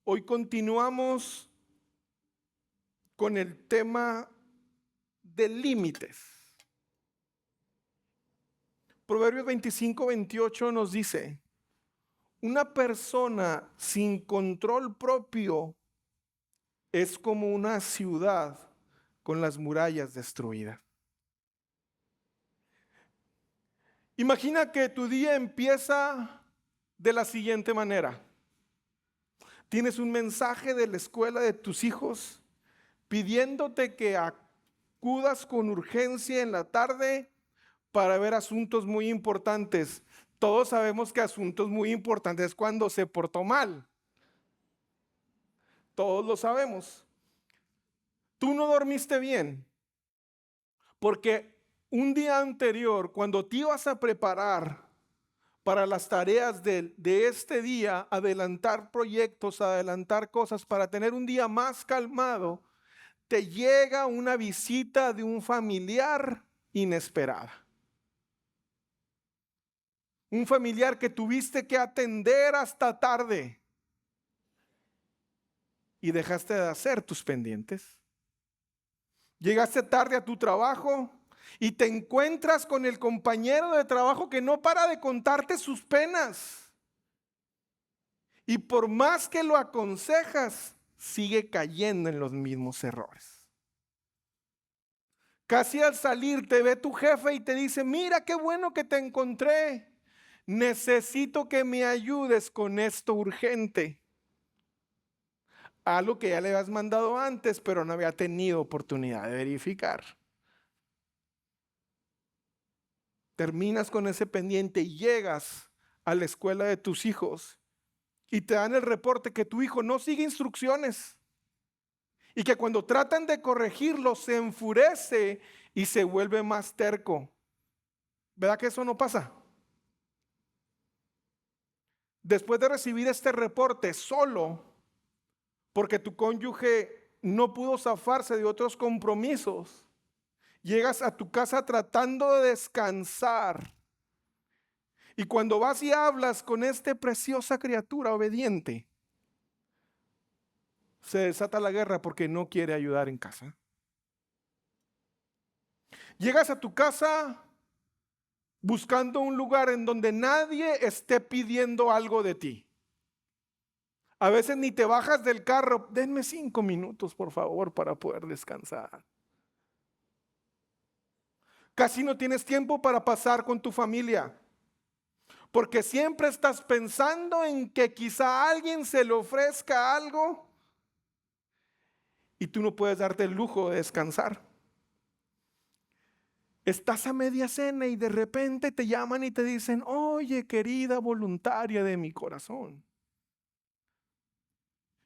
Hoy continuamos con el tema de límites. Proverbios 25-28 nos dice, una persona sin control propio es como una ciudad con las murallas destruidas. Imagina que tu día empieza de la siguiente manera. Tienes un mensaje de la escuela de tus hijos pidiéndote que acudas con urgencia en la tarde para ver asuntos muy importantes. Todos sabemos que asuntos muy importantes es cuando se portó mal. Todos lo sabemos. Tú no dormiste bien porque un día anterior, cuando te ibas a preparar para las tareas de este día, adelantar proyectos, adelantar cosas para tener un día más calmado, te llega una visita de un familiar inesperada. Un familiar que tuviste que atender hasta tarde y dejaste de hacer tus pendientes. Llegaste tarde a tu trabajo y te encuentras con el compañero de trabajo que no para de contarte sus penas. Y por más que lo aconsejas, sigue cayendo en los mismos errores. Casi al salir te ve tu jefe y te dice, mira qué bueno que te encontré. Necesito que me ayudes con esto urgente. Algo que ya le habías mandado antes, pero no había tenido oportunidad de verificar. Terminas con ese pendiente y llegas a la escuela de tus hijos y te dan el reporte que tu hijo no sigue instrucciones y que cuando tratan de corregirlo se enfurece y se vuelve más terco. ¿Verdad que eso no pasa? Después de recibir este reporte solo, porque tu cónyuge no pudo zafarse de otros compromisos, llegas a tu casa tratando de descansar. Y cuando vas y hablas con esta preciosa criatura obediente, se desata la guerra porque no quiere ayudar en casa. Llegas a tu casa buscando un lugar en donde nadie esté pidiendo algo de ti. A veces ni te bajas del carro. Denme 5 minutos, por favor, para poder descansar. Casi no tienes tiempo para pasar con tu familia, porque siempre estás pensando en que quizá a alguien se le ofrezca algo y tú no puedes darte el lujo de descansar. Estás a media cena y de repente te llaman y te dicen, oye, querida voluntaria de mi corazón,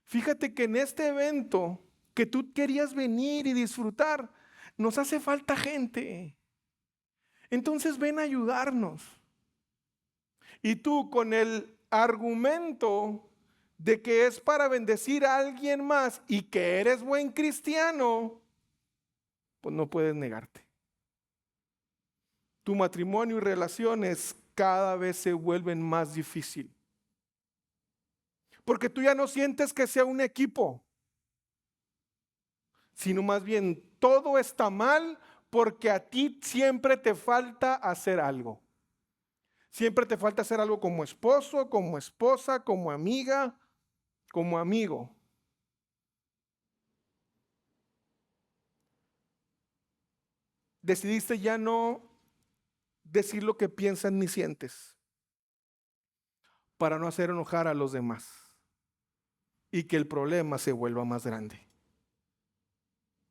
fíjate que en este evento que tú querías venir y disfrutar, nos hace falta gente. Entonces ven a ayudarnos. Y tú con el argumento de que es para bendecir a alguien más y que eres buen cristiano, pues no puedes negarte. Tu matrimonio y relaciones cada vez se vuelven más difíciles. Porque tú ya no sientes que sea un equipo, sino más bien todo está mal porque a ti siempre te falta hacer algo. Siempre te falta hacer algo como esposo, como esposa, como amiga, como amigo. Decidiste ya no decir lo que piensas ni sientes para no hacer enojar a los demás y que el problema se vuelva más grande.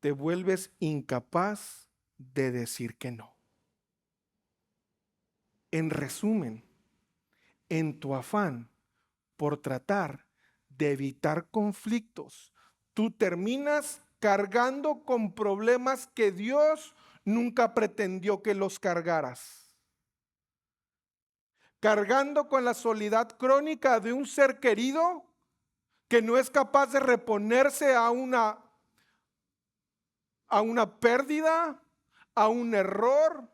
Te vuelves incapaz de decir que no. En resumen, en tu afán por tratar de evitar conflictos, tú terminas cargando con problemas que Dios nunca pretendió que los cargaras. Cargando con la soledad crónica de un ser querido que no es capaz de reponerse a una pérdida, a un error,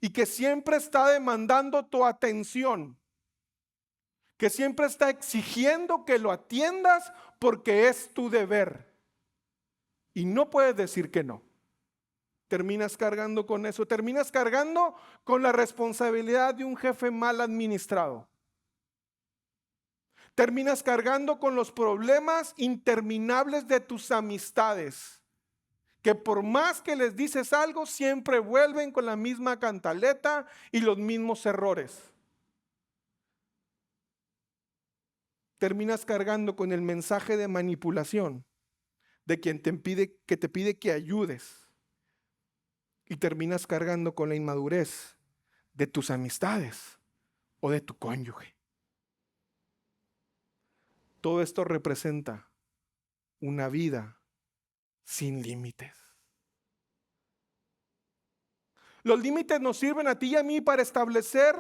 y que siempre está demandando tu atención, que siempre está exigiendo que lo atiendas porque es tu deber. Y no puedes decir que no. Terminas cargando con eso, terminas cargando con la responsabilidad de un jefe mal administrado. Terminas cargando con los problemas interminables de tus amistades, que por más que les dices algo, siempre vuelven con la misma cantaleta y los mismos errores. Terminas cargando con el mensaje de manipulación de quien te pide que ayudes. Y terminas cargando con la inmadurez de tus amistades o de tu cónyuge. Todo esto representa una vida sin límites. Los límites nos sirven a ti y a mí para establecer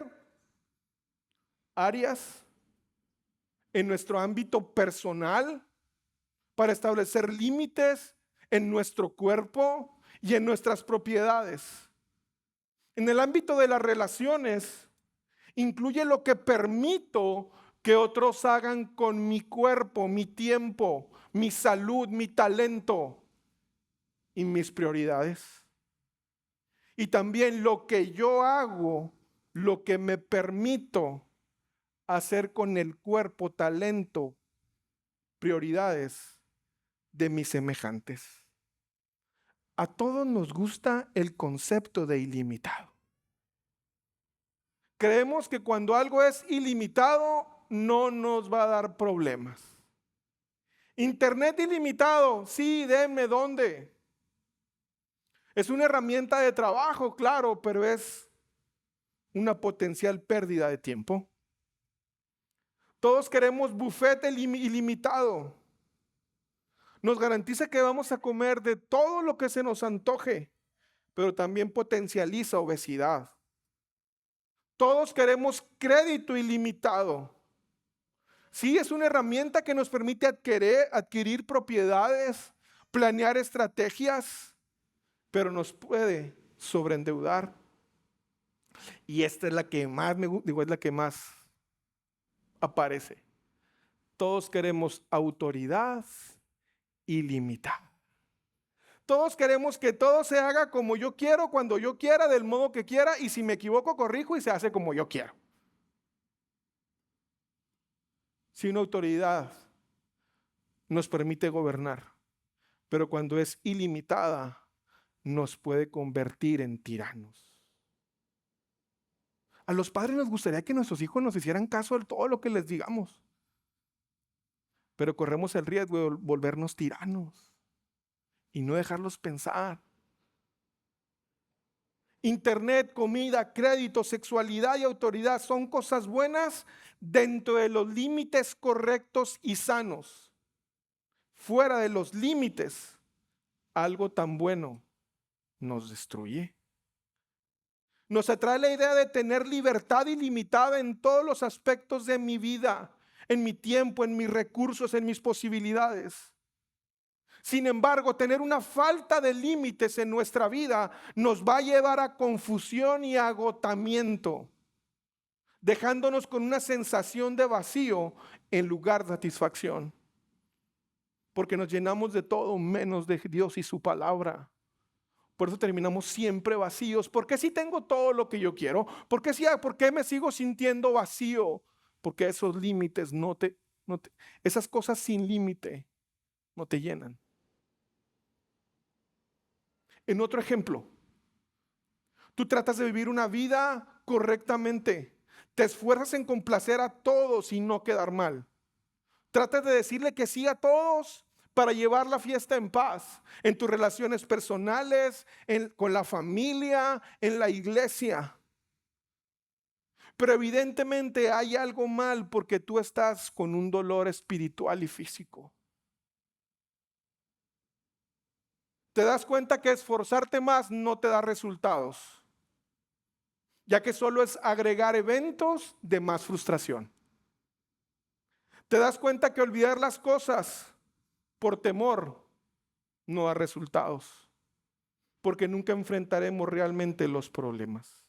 áreas en nuestro ámbito personal, para establecer límites en nuestro cuerpo y en nuestras propiedades. En el ámbito de las relaciones, incluye lo que permito que otros hagan con mi cuerpo, mi tiempo, mi salud, mi talento y mis prioridades. Y también lo que yo hago, lo que me permito hacer con el cuerpo, talento, prioridades de mis semejantes. A todos nos gusta el concepto de ilimitado. Creemos que cuando algo es ilimitado, no nos va a dar problemas. Internet ilimitado, sí, denme dónde. Es una herramienta de trabajo, claro, pero es una potencial pérdida de tiempo. Todos queremos buffet ilimitado. Nos garantiza que vamos a comer de todo lo que se nos antoje, pero también potencializa obesidad. Todos queremos crédito ilimitado. Sí, es una herramienta que nos permite adquirir propiedades, planear estrategias, pero nos puede sobreendeudar. Y esta es la que más es la que más aparece. Todos queremos autoridad ilimitada. Todos queremos que todo se haga como yo quiero, cuando yo quiera, del modo que quiera, y si me equivoco, corrijo y se hace como yo quiero. Si una autoridad nos permite gobernar, pero cuando es ilimitada, nos puede convertir en tiranos. A los padres nos gustaría que nuestros hijos nos hicieran caso de todo lo que les digamos, pero corremos el riesgo de volvernos tiranos y no dejarlos pensar. Internet, comida, crédito, sexualidad y autoridad son cosas buenas dentro de los límites correctos y sanos. Fuera de los límites, algo tan bueno nos destruye. Nos atrae la idea de tener libertad ilimitada en todos los aspectos de mi vida, en mi tiempo, en mis recursos, en mis posibilidades. Sin embargo, tener una falta de límites en nuestra vida nos va a llevar a confusión y agotamiento, dejándonos con una sensación de vacío en lugar de satisfacción. Porque nos llenamos de todo menos de Dios y su palabra. Por eso terminamos siempre vacíos. ¿Por qué si tengo todo lo que yo quiero? ¿Por qué me sigo sintiendo vacío? Porque esos límites esas cosas sin límite no te llenan. En otro ejemplo, tú tratas de vivir una vida correctamente. Te esfuerzas en complacer a todos y no quedar mal. Tratas de decirle que sí a todos para llevar la fiesta en paz, en tus relaciones personales, con la familia, en la iglesia. Pero evidentemente hay algo mal porque tú estás con un dolor espiritual y físico. Te das cuenta que esforzarte más no te da resultados, ya que solo es agregar eventos de más frustración. Te das cuenta que olvidar las cosas por temor no da resultados, porque nunca enfrentaremos realmente los problemas.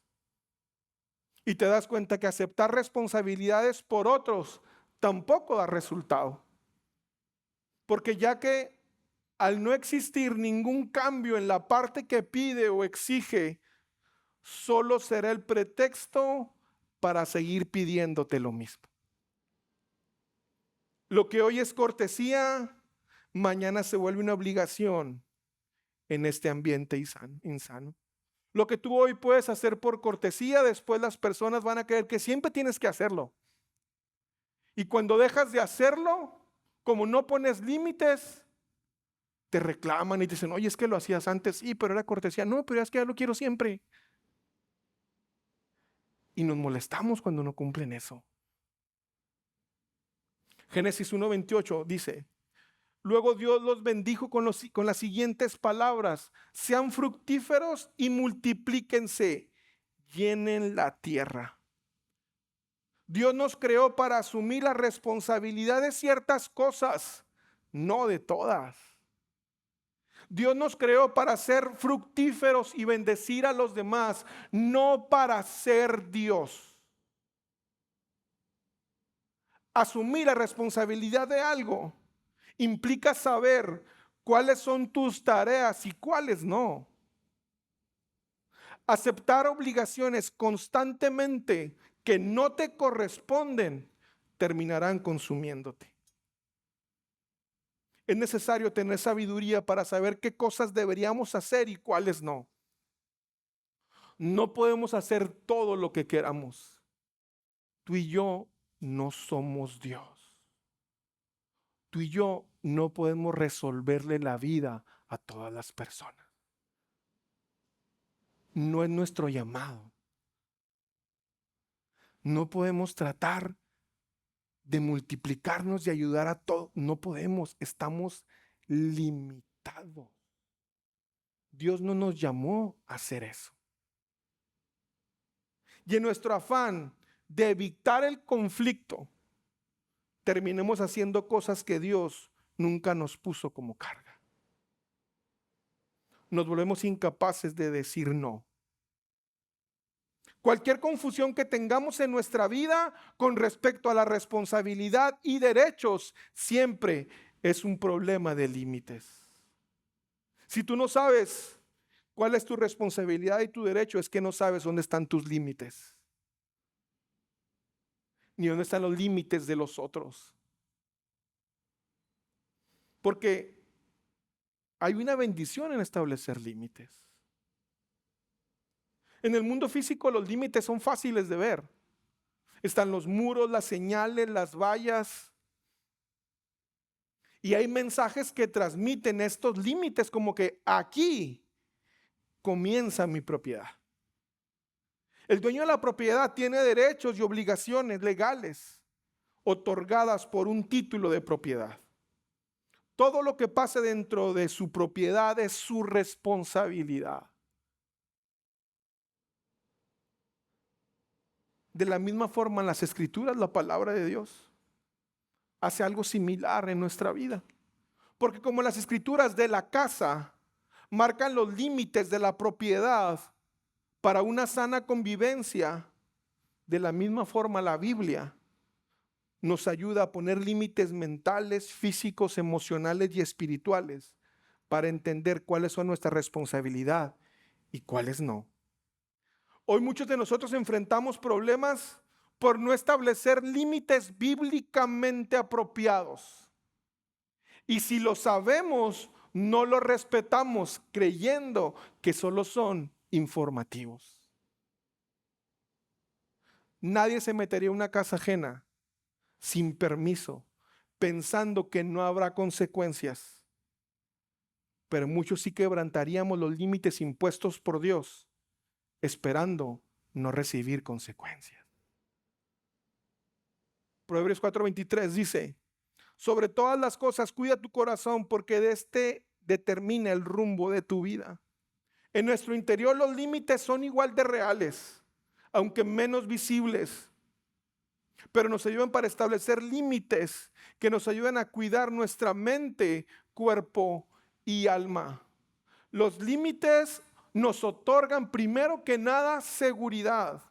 Y te das cuenta que aceptar responsabilidades por otros tampoco da resultado. Porque ya que al no existir ningún cambio en la parte que pide o exige, solo será el pretexto para seguir pidiéndote lo mismo. Lo que hoy es cortesía, mañana se vuelve una obligación en este ambiente insano. Lo que tú hoy puedes hacer por cortesía, después las personas van a creer que siempre tienes que hacerlo. Y cuando dejas de hacerlo, como no pones límites, te reclaman y te dicen, oye, es que lo hacías antes, sí, pero era cortesía. No, pero es que ya lo quiero siempre. Y nos molestamos cuando no cumplen eso. Génesis 1:28 dice, luego Dios los bendijo con las siguientes palabras: sean fructíferos y multiplíquense, llenen la tierra. Dios nos creó para asumir la responsabilidad de ciertas cosas, no de todas. Dios nos creó para ser fructíferos y bendecir a los demás, no para ser Dios. Asumir la responsabilidad de algo implica saber cuáles son tus tareas y cuáles no. Aceptar obligaciones constantemente que no te corresponden terminarán consumiéndote. Es necesario tener sabiduría para saber qué cosas deberíamos hacer y cuáles no. No podemos hacer todo lo que queramos. Tú y yo no somos Dios. Tú y yo no podemos resolverle la vida a todas las personas. No es nuestro llamado. No podemos tratar de multiplicarnos y ayudar a todos. No podemos, estamos limitados. Dios no nos llamó a hacer eso. Y en nuestro afán de evitar el conflicto, terminemos haciendo cosas que Dios nunca nos puso como carga. Nos volvemos incapaces de decir no. Cualquier confusión que tengamos en nuestra vida con respecto a la responsabilidad y derechos siempre es un problema de límites. Si tú no sabes cuál es tu responsabilidad y tu derecho, es que no sabes dónde están tus límites, ni dónde están los límites de los otros. Porque hay una bendición en establecer límites. En el mundo físico los límites son fáciles de ver. Están los muros, las señales, las vallas. Y hay mensajes que transmiten estos límites como que aquí comienza mi propiedad. El dueño de la propiedad tiene derechos y obligaciones legales otorgadas por un título de propiedad. Todo lo que pase dentro de su propiedad es su responsabilidad. De la misma forma, en las Escrituras, la palabra de Dios hace algo similar en nuestra vida. Porque como las Escrituras de la casa marcan los límites de la propiedad para una sana convivencia, de la misma forma la Biblia nos ayuda a poner límites mentales, físicos, emocionales y espirituales para entender cuáles son nuestra responsabilidad y cuáles no. Hoy muchos de nosotros enfrentamos problemas por no establecer límites bíblicamente apropiados. Y si lo sabemos, no lo respetamos creyendo que solo son informativos. Nadie se metería en una casa ajena sin permiso, pensando que no habrá consecuencias. Pero muchos sí quebrantaríamos los límites impuestos por Dios, esperando no recibir consecuencias. Proverbios 4:23 dice, sobre todas las cosas cuida tu corazón, porque de este determina el rumbo de tu vida. En nuestro interior los límites son igual de reales, aunque menos visibles, pero nos ayudan para establecer límites que nos ayudan a cuidar nuestra mente, cuerpo y alma. Los límites nos otorgan primero que nada seguridad.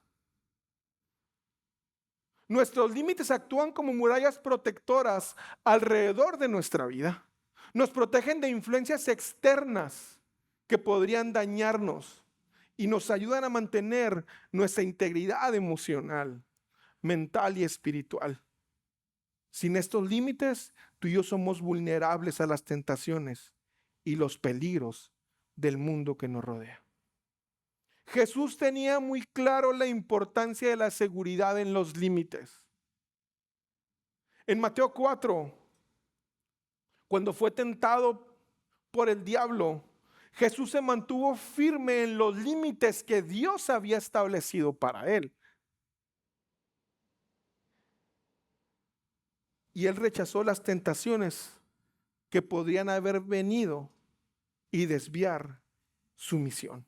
Nuestros límites actúan como murallas protectoras alrededor de nuestra vida. Nos protegen de influencias externas que podrían dañarnos y nos ayudan a mantener nuestra integridad emocional, mental y espiritual. Sin estos límites, tú y yo somos vulnerables a las tentaciones y los peligros del mundo que nos rodea. Jesús tenía muy claro la importancia de la seguridad en los límites. En Mateo 4, cuando fue tentado por el diablo, Jesús se mantuvo firme en los límites que Dios había establecido para él. Y él rechazó las tentaciones que podrían haber venido y desviar su misión.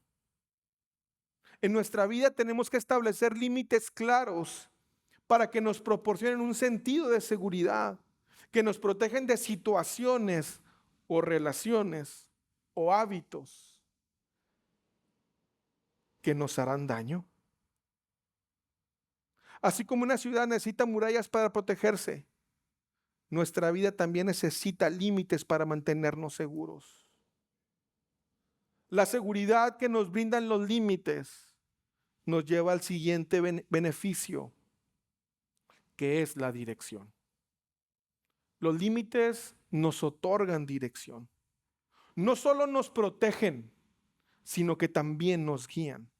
En nuestra vida tenemos que establecer límites claros para que nos proporcionen un sentido de seguridad, que nos protegen de situaciones o relaciones o hábitos que nos harán daño. Así como una ciudad necesita murallas para protegerse, nuestra vida también necesita límites para mantenernos seguros. La seguridad que nos brindan los límites nos lleva al siguiente beneficio, que es la dirección. Los límites nos otorgan dirección. No solo nos protegen, sino que también nos guían.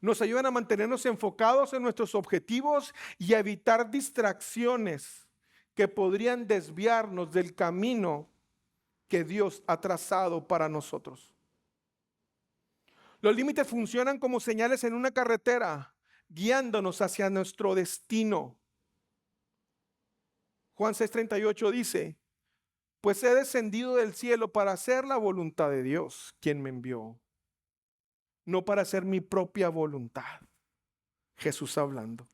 Nos ayudan a mantenernos enfocados en nuestros objetivos y a evitar distracciones que podrían desviarnos del camino que Dios ha trazado para nosotros. Los límites funcionan como señales en una carretera, guiándonos hacia nuestro destino. Juan 6:38 dice: pues he descendido del cielo para hacer la voluntad de Dios, quien me envió, no para hacer mi propia voluntad. Jesús hablando.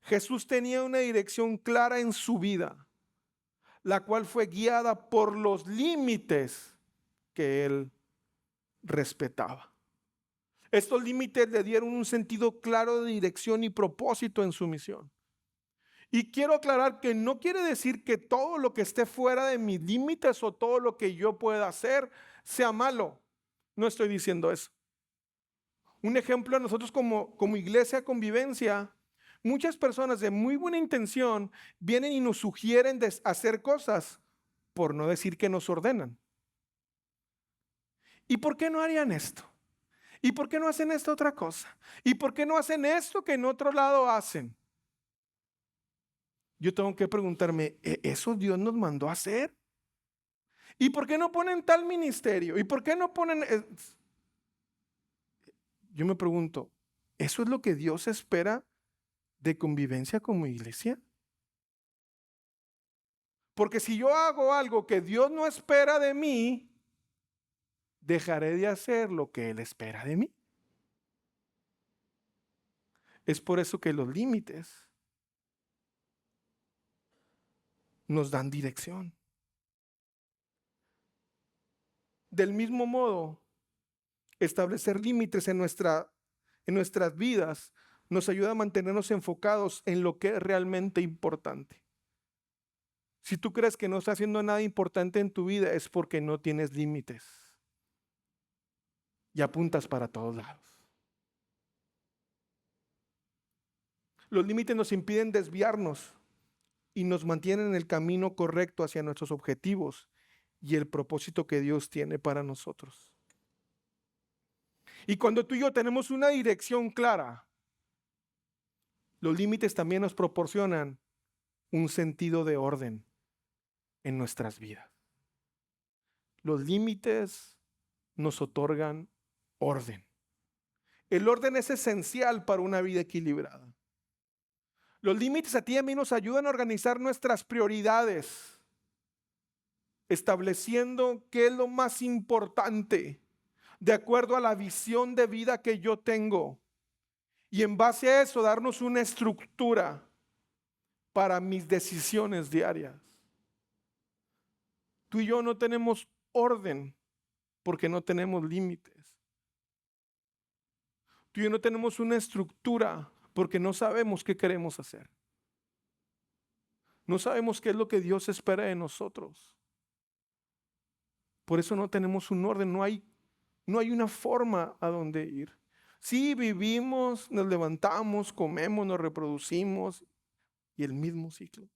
Jesús tenía una dirección clara en su vida, la cual fue guiada por los límites que él respetaba. Estos límites le dieron un sentido claro de dirección y propósito en su misión. Y quiero aclarar que no quiere decir que todo lo que esté fuera de mis límites o todo lo que yo pueda hacer sea malo. No estoy diciendo eso. Un ejemplo, nosotros como iglesia Convivencia, muchas personas de muy buena intención vienen y nos sugieren hacer cosas, por no decir que nos ordenan. ¿Y por qué no harían esto? ¿Y por qué no hacen esta otra cosa? ¿Y por qué no hacen esto que en otro lado hacen? Yo tengo que preguntarme, ¿eso Dios nos mandó a hacer? ¿Y por qué no ponen tal ministerio? ¿Y por qué no ponen...? Yo me pregunto, ¿eso es lo que Dios espera de Convivencia como iglesia? Porque si yo hago algo que Dios no espera de mí, dejaré de hacer lo que Él espera de mí. Es por eso que los límites nos dan dirección. Del mismo modo, establecer límites en nuestras vidas nos ayuda a mantenernos enfocados en lo que es realmente importante. Si tú crees que no estás haciendo nada importante en tu vida, es porque no tienes límites y apuntas para todos lados. Los límites nos impiden desviarnos y nos mantienen en el camino correcto hacia nuestros objetivos y el propósito que Dios tiene para nosotros. Y cuando tú y yo tenemos una dirección clara, los límites también nos proporcionan un sentido de orden en nuestras vidas. Los límites nos otorgan orden. El orden es esencial para una vida equilibrada. Los límites a ti y a mí nos ayudan a organizar nuestras prioridades, estableciendo qué es lo más importante de acuerdo a la visión de vida que yo tengo. Y en base a eso darnos una estructura para mis decisiones diarias. Tú y yo no tenemos orden porque no tenemos límites. Tú y yo no tenemos una estructura porque no sabemos qué queremos hacer. No sabemos qué es lo que Dios espera de nosotros. Por eso no tenemos un orden, no hay una forma a dónde ir. Sí, vivimos, nos levantamos, comemos, nos reproducimos y el mismo ciclo.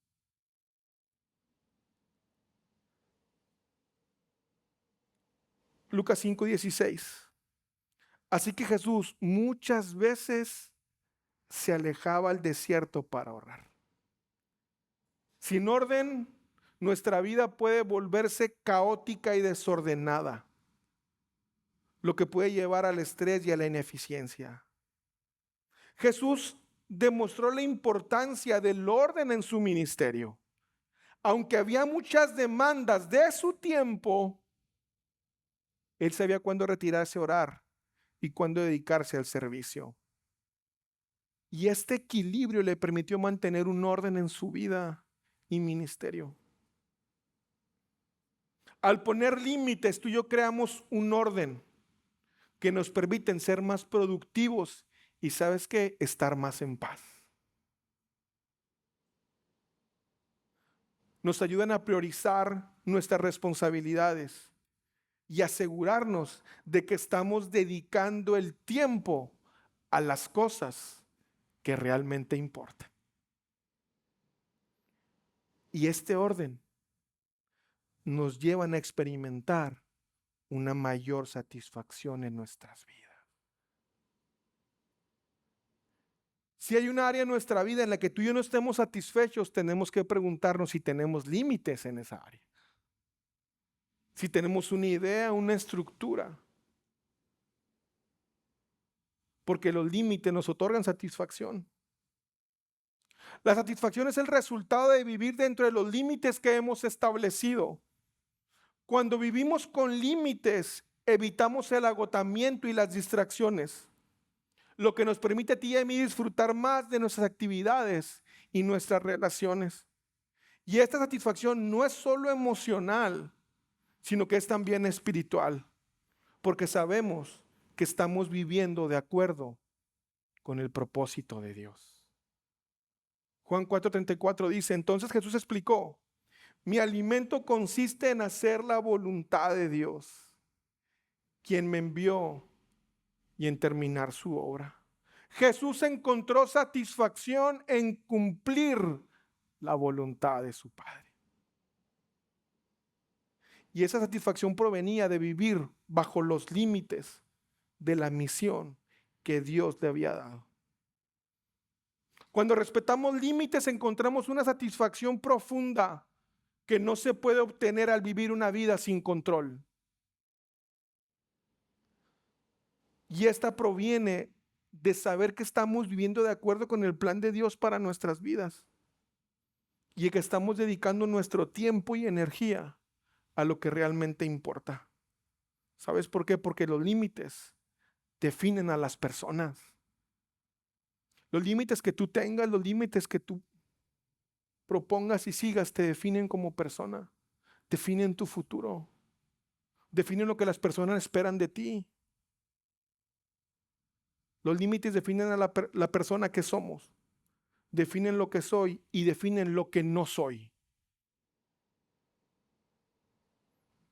Lucas 5:16. Así que Jesús muchas veces se alejaba al desierto para orar. Sin orden, nuestra vida puede volverse caótica y desordenada, lo que puede llevar al estrés y a la ineficiencia. Jesús demostró la importancia del orden en su ministerio. Aunque había muchas demandas de su tiempo, él sabía cuándo retirarse a orar y cuándo dedicarse al servicio. Y este equilibrio le permitió mantener un orden en su vida y ministerio. Al poner límites, tú y yo creamos un orden que nos permiten ser más productivos y, ¿sabes qué?, estar más en paz. Nos ayudan a priorizar nuestras responsabilidades y asegurarnos de que estamos dedicando el tiempo a las cosas que realmente importan. Y este orden nos lleva a experimentar una mayor satisfacción en nuestras vidas. Si hay un área en nuestra vida en la que tú y yo no estemos satisfechos, tenemos que preguntarnos si tenemos límites en esa área. Si tenemos una idea, una estructura. Porque los límites nos otorgan satisfacción. La satisfacción es el resultado de vivir dentro de los límites que hemos establecido. Cuando vivimos con límites, evitamos el agotamiento y las distracciones, lo que nos permite a ti y a mí disfrutar más de nuestras actividades y nuestras relaciones. Y esta satisfacción no es solo emocional, sino que es también espiritual, porque sabemos que estamos viviendo de acuerdo con el propósito de Dios. Juan 4:34 dice, entonces Jesús explicó, mi alimento consiste en hacer la voluntad de Dios, quien me envió, y en terminar su obra. Jesús encontró satisfacción en cumplir la voluntad de su Padre. Y esa satisfacción provenía de vivir bajo los límites de la misión que Dios le había dado. Cuando respetamos límites, encontramos una satisfacción profunda que no se puede obtener al vivir una vida sin control. Y esta proviene de saber que estamos viviendo de acuerdo con el plan de Dios para nuestras vidas. Y que estamos dedicando nuestro tiempo y energía a lo que realmente importa. ¿Sabes por qué? Porque los límites definen a las personas. Los límites que tú tengas, los límites que tú propongas y sigas te definen como persona. Definen tu futuro. Definen lo que las personas esperan de ti. Los límites definen a la persona que somos. Definen lo que soy y definen lo que no soy.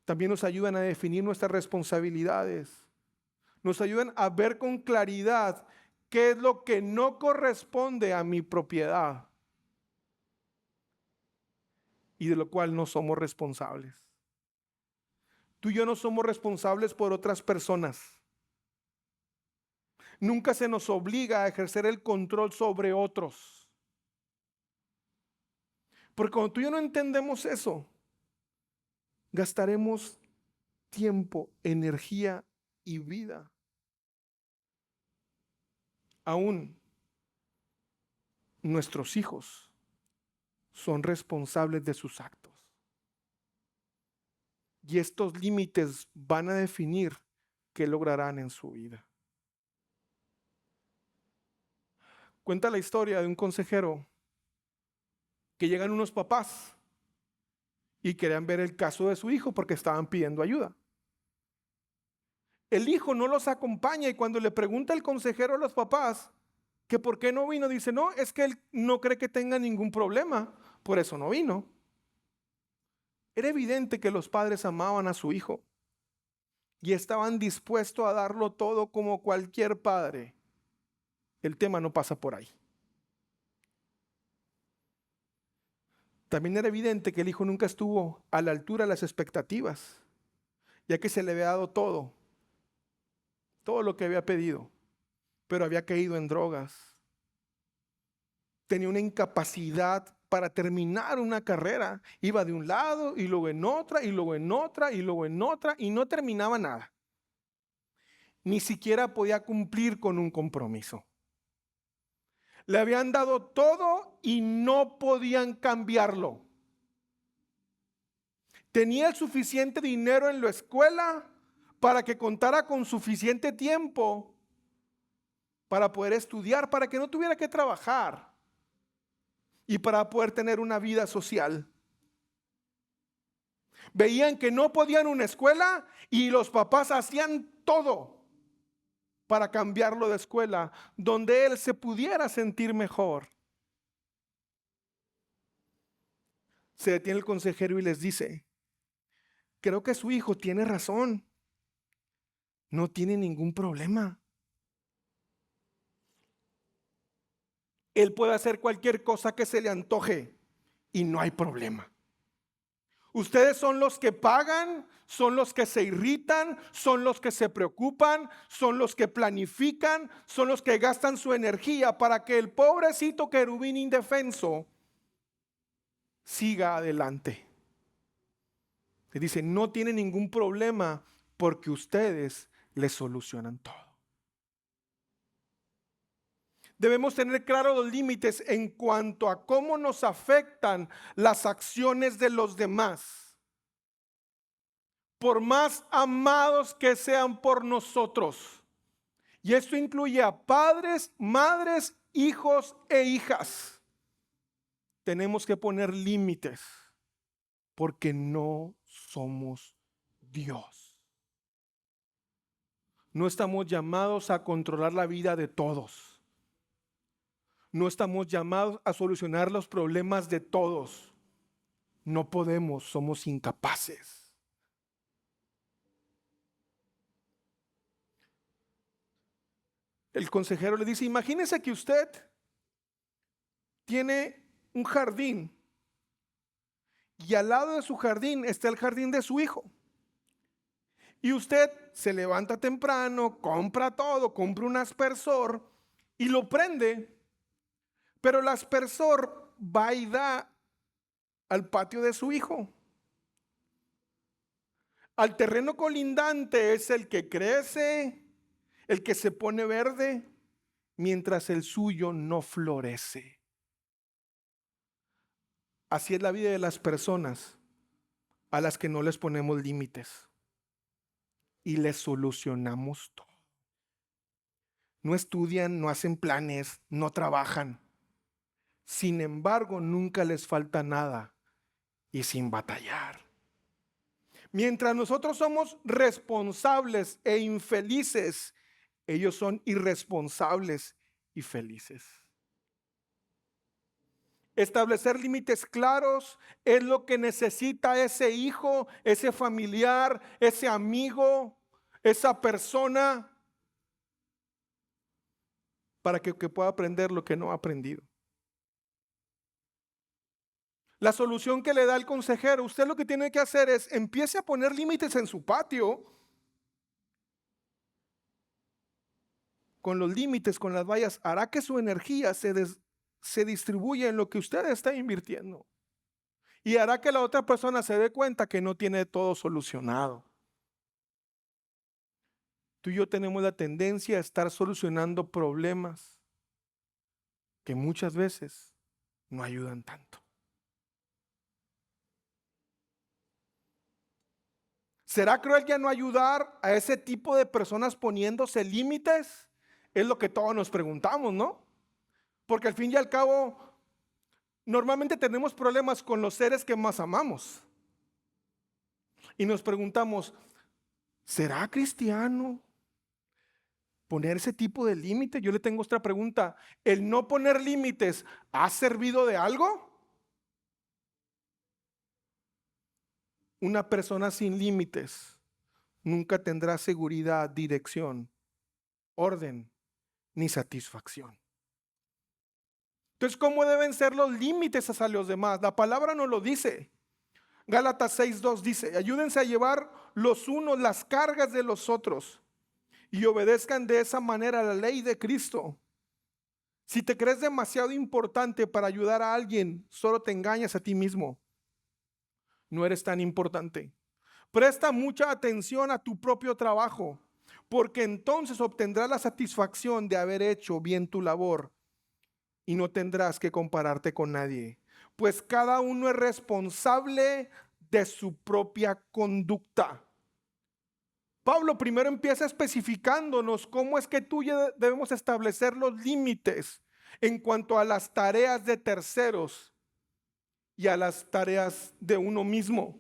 También nos ayudan a definir nuestras responsabilidades. Nos ayudan a ver con claridad qué es lo que no corresponde a mi propiedad y de lo cual no somos responsables. Tú y yo no somos responsables por otras personas. Nunca se nos obliga a ejercer el control sobre otros. Porque cuando tú y yo no entendemos eso, gastaremos tiempo, energía y vida. Aún nuestros hijos son responsables de sus actos. Y estos límites van a definir qué lograrán en su vida. Cuenta la historia de un consejero que llegan unos papás y querían ver el caso de su hijo porque estaban pidiendo ayuda. El hijo no los acompaña y cuando le pregunta el consejero a los papás, ¿Que por qué no vino? Dice, no, es que él no cree que tenga ningún problema, por eso no vino. Era evidente que los padres amaban a su hijo y estaban dispuestos a darlo todo como cualquier padre. El tema no pasa por ahí. También era evidente que el hijo nunca estuvo a la altura de las expectativas, ya que se le había dado todo lo que había pedido, pero había caído en drogas. Tenía una incapacidad para terminar una carrera. Iba de un lado y luego en otra, y luego en otra, y luego en otra, y no terminaba nada. Ni siquiera podía cumplir con un compromiso. Le habían dado todo y no podían cambiarlo. Tenía el suficiente dinero en la escuela para que contara con suficiente tiempo para poder estudiar, para que no tuviera que trabajar y para poder tener una vida social. Veían que no podían una escuela y los papás hacían todo para cambiarlo de escuela, donde él se pudiera sentir mejor. Se detiene el consejero y les dice, creo que su hijo tiene razón, no tiene ningún problema. Él puede hacer cualquier cosa que se le antoje y no hay problema. Ustedes son los que pagan, son los que se irritan, son los que se preocupan, son los que planifican, son los que gastan su energía para que el pobrecito querubín indefenso siga adelante. Le dice, no tiene ningún problema porque ustedes le solucionan todo. Debemos tener claros los límites en cuanto a cómo nos afectan las acciones de los demás, por más amados que sean por nosotros. Y esto incluye a padres, madres, hijos e hijas. Tenemos que poner límites porque no somos Dios. No estamos llamados a controlar la vida de todos. No estamos llamados a solucionar los problemas de todos. No podemos, somos incapaces. El consejero le dice, imagínese que usted tiene un jardín y al lado de su jardín está el jardín de su hijo. Y usted se levanta temprano, compra todo, compra un aspersor y lo prende. Pero el aspersor va y da al patio de su hijo. Al terreno colindante es el que crece, el que se pone verde, mientras el suyo no florece. Así es la vida de las personas a las que no les ponemos límites y les solucionamos todo. No estudian, no hacen planes, no trabajan. Sin embargo, nunca les falta nada y sin batallar. Mientras nosotros somos responsables e infelices, ellos son irresponsables y felices. Establecer límites claros es lo que necesita ese hijo, ese familiar, ese amigo, esa persona para que pueda aprender lo que no ha aprendido. La solución que le da el consejero, usted lo que tiene que hacer es empiece a poner límites en su patio. Con los límites, con las vallas, hará que su energía se distribuya en lo que usted está invirtiendo. Y hará que la otra persona se dé cuenta que no tiene todo solucionado. Tú y yo tenemos la tendencia a estar solucionando problemas que muchas veces no ayudan tanto. ¿Será cruel ya no ayudar a ese tipo de personas poniéndose límites? Es lo que todos nos preguntamos, ¿no? Porque al fin y al cabo, normalmente tenemos problemas con los seres que más amamos. Y nos preguntamos, ¿será cristiano? poner ese tipo de límite. Yo le tengo otra pregunta. ¿El no poner límites ha servido de algo? Una persona sin límites nunca tendrá seguridad, dirección, orden ni satisfacción. Entonces, ¿cómo deben ser los límites hacia los demás? La palabra nos lo dice. Gálatas 6:2 dice: ayúdense a llevar los unos las cargas de los otros y obedezcan de esa manera la ley de Cristo. Si te crees demasiado importante para ayudar a alguien, solo te engañas a ti mismo. No eres tan importante. Presta mucha atención a tu propio trabajo, porque entonces obtendrás la satisfacción de haber hecho bien tu labor y no tendrás que compararte con nadie, pues cada uno es responsable de su propia conducta. Pablo primero empieza especificándonos cómo es que tú y yo debemos establecer los límites en cuanto a las tareas de terceros y a las tareas de uno mismo.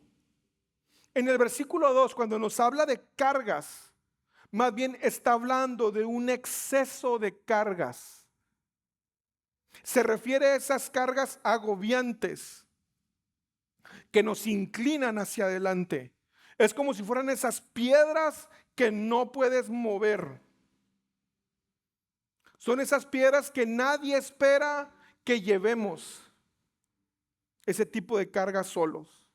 En el versículo 2, cuando nos habla de cargas, más bien está hablando de un exceso de cargas. Se refiere a esas cargas agobiantes que nos inclinan hacia adelante. Es como si fueran esas piedras que no puedes mover. Son esas piedras que nadie espera que llevemos. Ese tipo de cargas solos,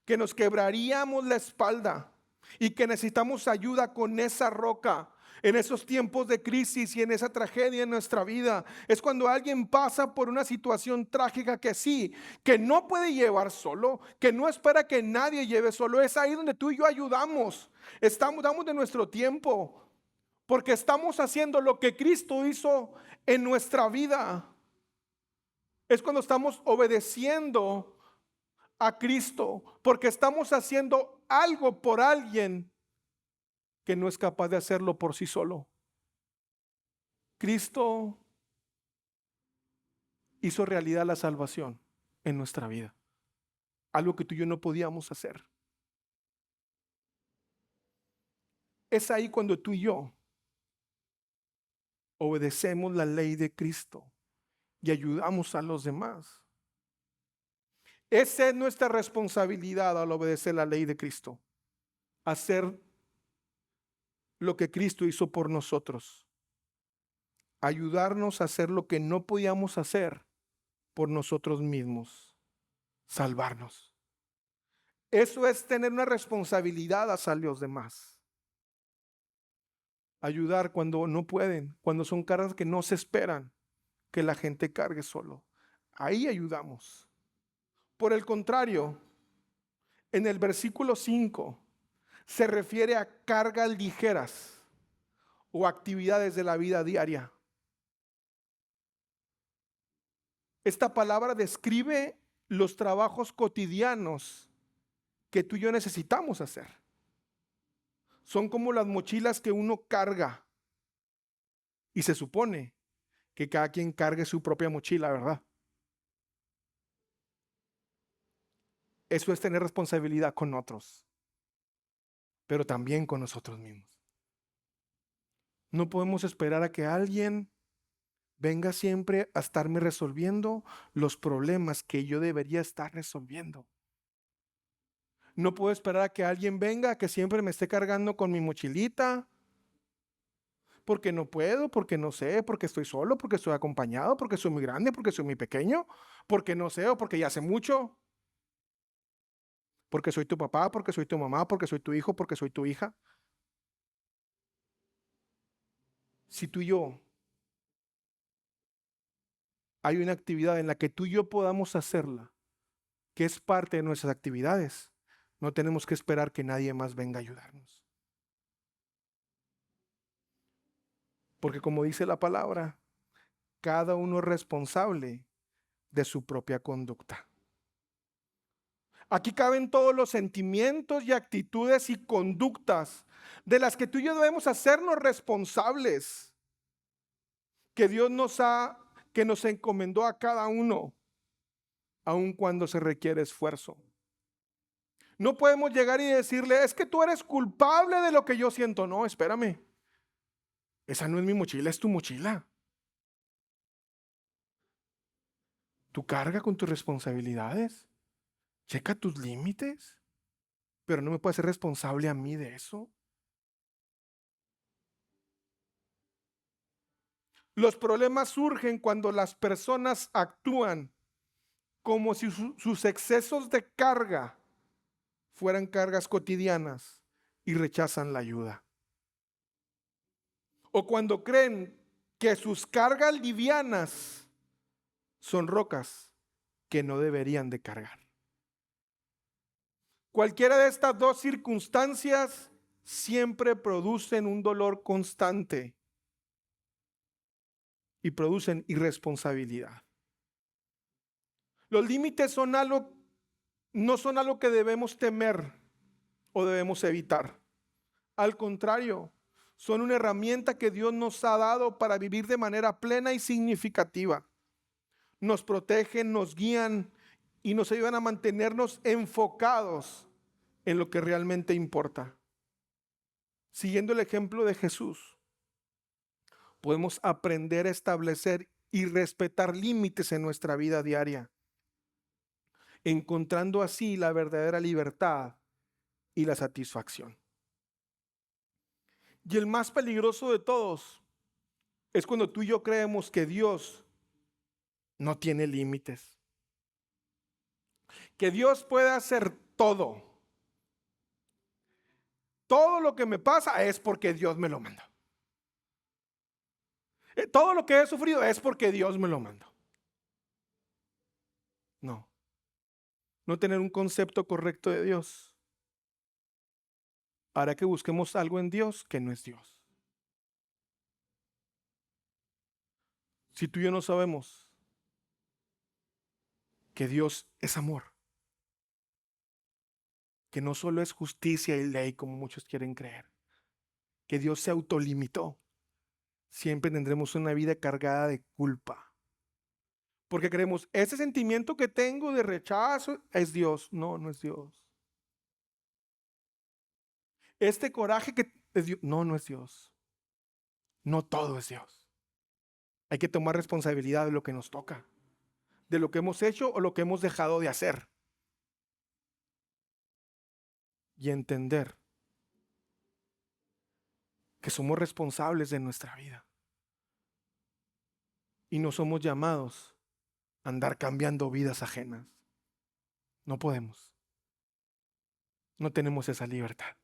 que nos quebraríamos la espalda y que necesitamos ayuda con esa roca. En esos tiempos de crisis y en esa tragedia en nuestra vida, es cuando alguien pasa por una situación trágica que sí, que no puede llevar solo, que no espera que nadie lleve solo. Es ahí donde tú y yo ayudamos. Damos de nuestro tiempo, porque estamos haciendo lo que Cristo hizo en nuestra vida. Es cuando estamos obedeciendo a Cristo, porque estamos haciendo algo por alguien que no es capaz de hacerlo por sí solo. Cristo hizo realidad la salvación en nuestra vida, algo que tú y yo no podíamos hacer. Es ahí cuando tú y yo obedecemos la ley de Cristo y ayudamos a los demás. Esa es nuestra responsabilidad al obedecer la ley de Cristo, hacer lo que Cristo hizo por nosotros, ayudarnos a hacer lo que no podíamos hacer por nosotros mismos, salvarnos. Eso es tener una responsabilidad hacia los demás. Ayudar cuando no pueden, cuando son cargas que no se esperan que la gente cargue solo. Ahí ayudamos. Por el contrario, en el versículo 5 se refiere a cargas ligeras o actividades de la vida diaria. Esta palabra describe los trabajos cotidianos que tú y yo necesitamos hacer. Son como las mochilas que uno carga. Y se supone que cada quien cargue su propia mochila, ¿verdad? Eso es tener responsabilidad con otros, pero también con nosotros mismos. No podemos esperar a que alguien venga siempre a estarme resolviendo los problemas que yo debería estar resolviendo. No puedo esperar a que alguien venga a que siempre me esté cargando con mi mochilita, porque no puedo, porque no sé, porque estoy solo, porque estoy acompañado, porque soy muy grande, porque soy muy pequeño, porque no sé o porque ya sé mucho, porque soy tu papá, porque soy tu mamá, porque soy tu hijo, porque soy tu hija. Si tú y yo hay una actividad en la que tú y yo podamos hacerla, que es parte de nuestras actividades, no tenemos que esperar que nadie más venga a ayudarnos. Porque como dice la palabra, cada uno es responsable de su propia conducta. Aquí caben todos los sentimientos y actitudes y conductas de las que tú y yo debemos hacernos responsables, que Dios que nos encomendó a cada uno, aun cuando se requiere esfuerzo. No podemos llegar y decirle, es que tú eres culpable de lo que yo siento. No, espérame. Esa no es mi mochila, es tu mochila. Tú carga con tus responsabilidades. Checa tus límites. Pero no me puedes ser responsable a mí de eso. Los problemas surgen cuando las personas actúan como si sus excesos de carga fueran cargas cotidianas y rechazan la ayuda. O cuando creen que sus cargas livianas son rocas que no deberían de cargar. Cualquiera de estas dos circunstancias siempre producen un dolor constante y producen irresponsabilidad. Los límites no son algo que debemos temer o debemos evitar. Al contrario, son una herramienta que Dios nos ha dado para vivir de manera plena y significativa. Nos protegen, nos guían y nos ayudan a mantenernos enfocados en lo que realmente importa. Siguiendo el ejemplo de Jesús, podemos aprender a establecer y respetar límites en nuestra vida diaria, encontrando así la verdadera libertad y la satisfacción. Y el más peligroso de todos es cuando tú y yo creemos que Dios no tiene límites, que Dios puede hacer todo. Todo lo que me pasa es porque Dios me lo mandó. Todo lo que he sufrido es porque Dios me lo mandó. No tener un concepto correcto de Dios hará que busquemos algo en Dios que no es Dios. Si tú y yo no sabemos que Dios es amor, que no solo es justicia y ley como muchos quieren creer, que Dios se autolimitó, siempre tendremos una vida cargada de culpa. Porque creemos, ese sentimiento que tengo de rechazo es Dios. No, no es Dios. Este coraje que es Dios. No, no es Dios. No todo es Dios. Hay que tomar responsabilidad de lo que nos toca, de lo que hemos hecho o lo que hemos dejado de hacer. Y entender que somos responsables de nuestra vida. Y no somos llamados a andar cambiando vidas ajenas. No podemos. No tenemos esa libertad.